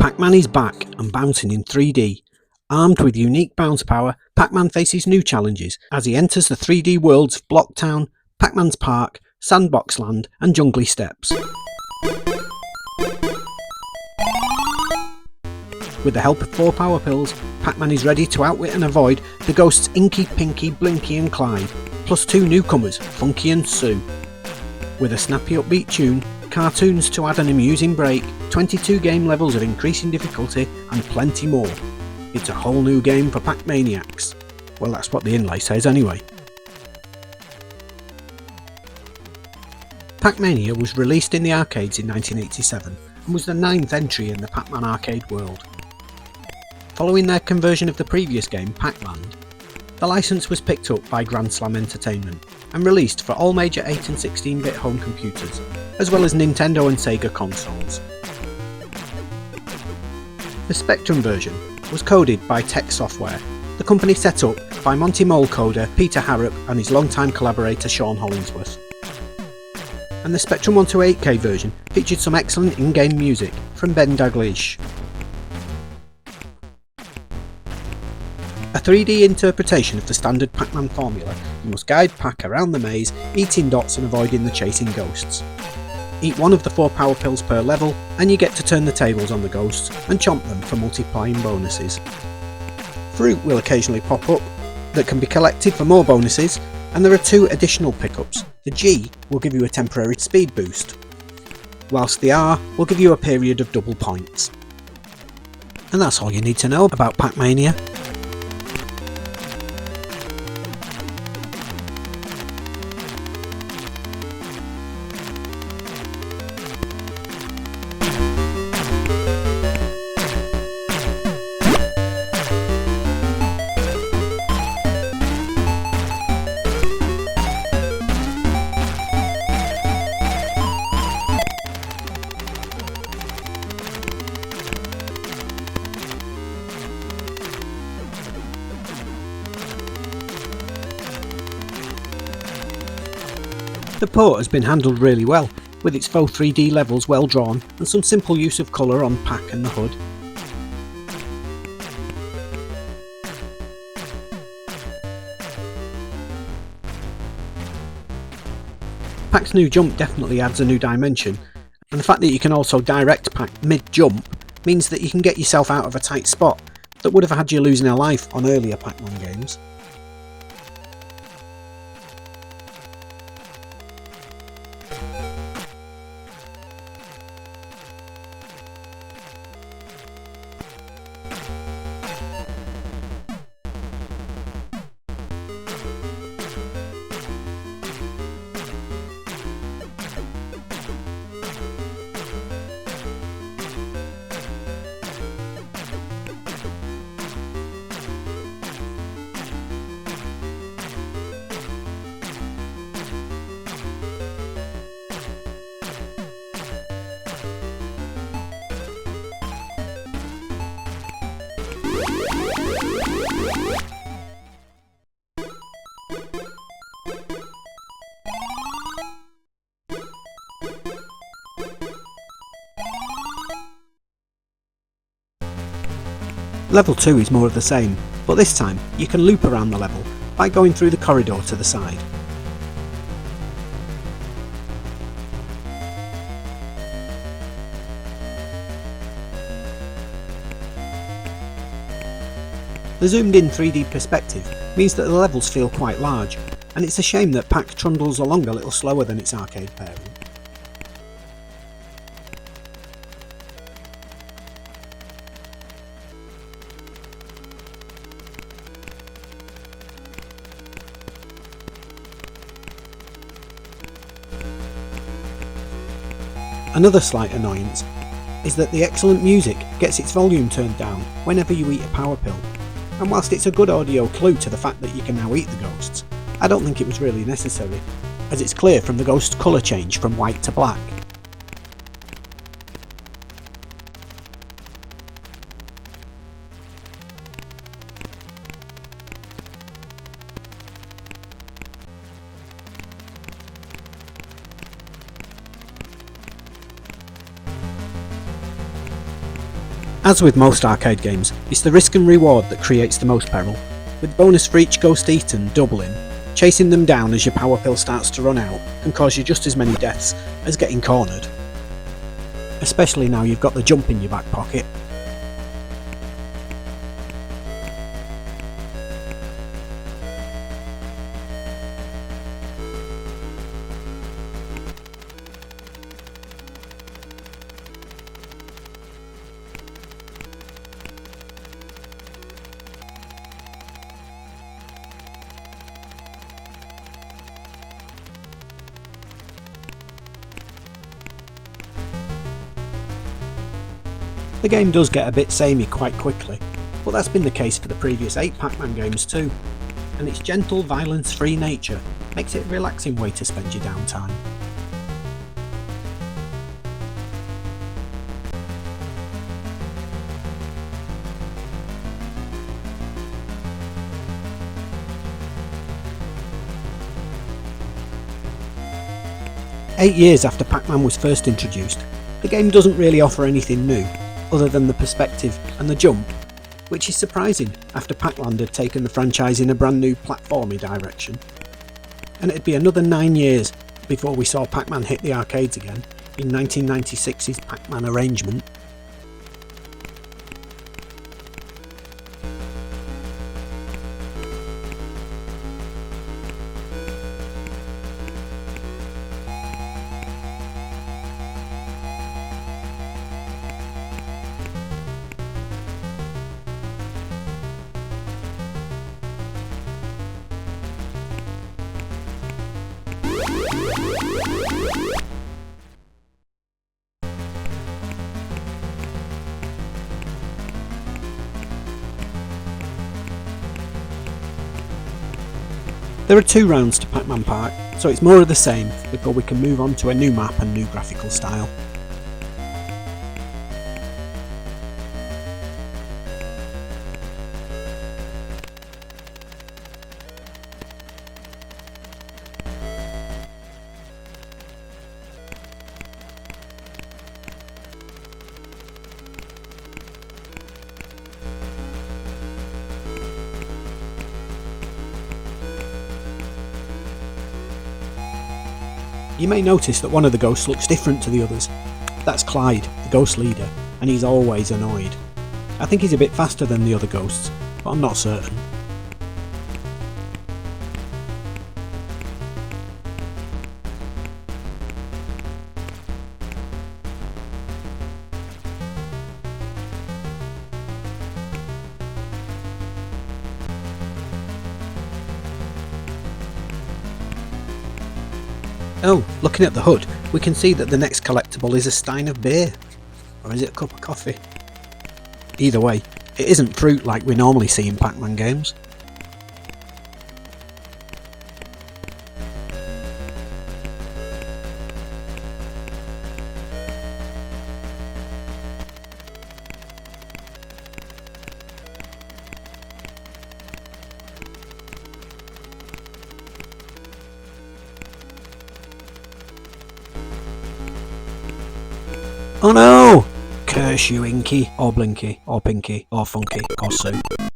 Pac-Man is back and bouncing in 3D. Armed with unique bounce power, Pac-Man faces new challenges as he enters the 3D worlds of Blocktown, Pac-Man's Park, Sandbox Land and Jungly Steps. With the help of 4 power pills, Pac-Man is ready to outwit and avoid the ghosts Inky, Pinky, Blinky and Clyde, plus 2 newcomers, Funky and Sue. With a snappy upbeat tune, cartoons to add an amusing break, 22 game levels of increasing difficulty and plenty more. It's a whole new game for Pac Maniacs. Well, that's what the inlay says anyway. Pac Mania was released in the arcades in 1987 and was the 9th entry in the Pac-Man arcade world. Following their conversion of the previous game, Pac-Land, the license was picked up by Grandslam Entertainment and released for all major 8 and 16-bit home computers, as well as Nintendo and Sega consoles. The Spectrum version was coded by Tech Software, the company set up by Monty Mole coder Peter Harrop and his longtime collaborator Sean Hollingsworth. And the Spectrum 128K version featured some excellent in-game music from Ben Daglish. A 3D interpretation of the standard Pac-Man formula, you must guide Pac around the maze, eating dots and avoiding the chasing ghosts. Eat 1 of the 4 power pills per level, and you get to turn the tables on the ghosts and chomp them for multiplying bonuses. Fruit will occasionally pop up that can be collected for more bonuses, and there are 2 additional pickups. The G will give you a temporary speed boost, whilst the R will give you a period of double points. And that's all you need to know about Pac Mania. The port has been handled really well, with its faux 3D levels well drawn and some simple use of colour on Pac and the hood. Pac's new jump definitely adds a new dimension, and the fact that you can also direct Pac mid-jump means that you can get yourself out of a tight spot that would have had you losing a life on earlier Pac-Man games. Level 2 is more of the same, but this time you can loop around the level by going through the corridor to the side. The zoomed in 3D perspective means that the levels feel quite large, and it's a shame that Pac trundles along a little slower than its arcade parent. Another slight annoyance is that the excellent music gets its volume turned down whenever you eat a power pill, and whilst it's a good audio clue to the fact that you can now eat the ghosts, I don't think it was really necessary, as it's clear from the ghost colour change from white to black. As with most arcade games, it's the risk and reward that creates the most peril, with bonus for each ghost eaten doubling. Chasing them down as your power pill starts to run out can cause you just as many deaths as getting cornered. Especially now you've got the jump in your back pocket. The game does get a bit samey quite quickly, but that's been the case for the previous 8 Pac-Man games too, and its gentle, violence-free nature makes it a relaxing way to spend your downtime. Eight years after Pac-Man was first introduced, the game doesn't really offer anything new, other than the perspective and the jump, which is surprising after Pac-Land had taken the franchise in a brand new platformy direction. And it'd be another 9 years before we saw Pac-Man hit the arcades again in 1996's Pac-Man arrangement. There are 2 rounds to Pac-Man Park, so it's more of the same before we can move on to a new map and new graphical style. You may notice that one of the ghosts looks different to the others. That's Clyde, the ghost leader, and he's always annoyed. I think he's a bit faster than the other ghosts, but I'm not certain. Oh, looking at the hood, we can see that the next collectible is a stein of beer. Or is it a cup of coffee? Either way, it isn't fruit like we normally see in Pac-Man games. Oh no! Curse you, Inky, or Blinky, or Pinky, or Funky, or Sue.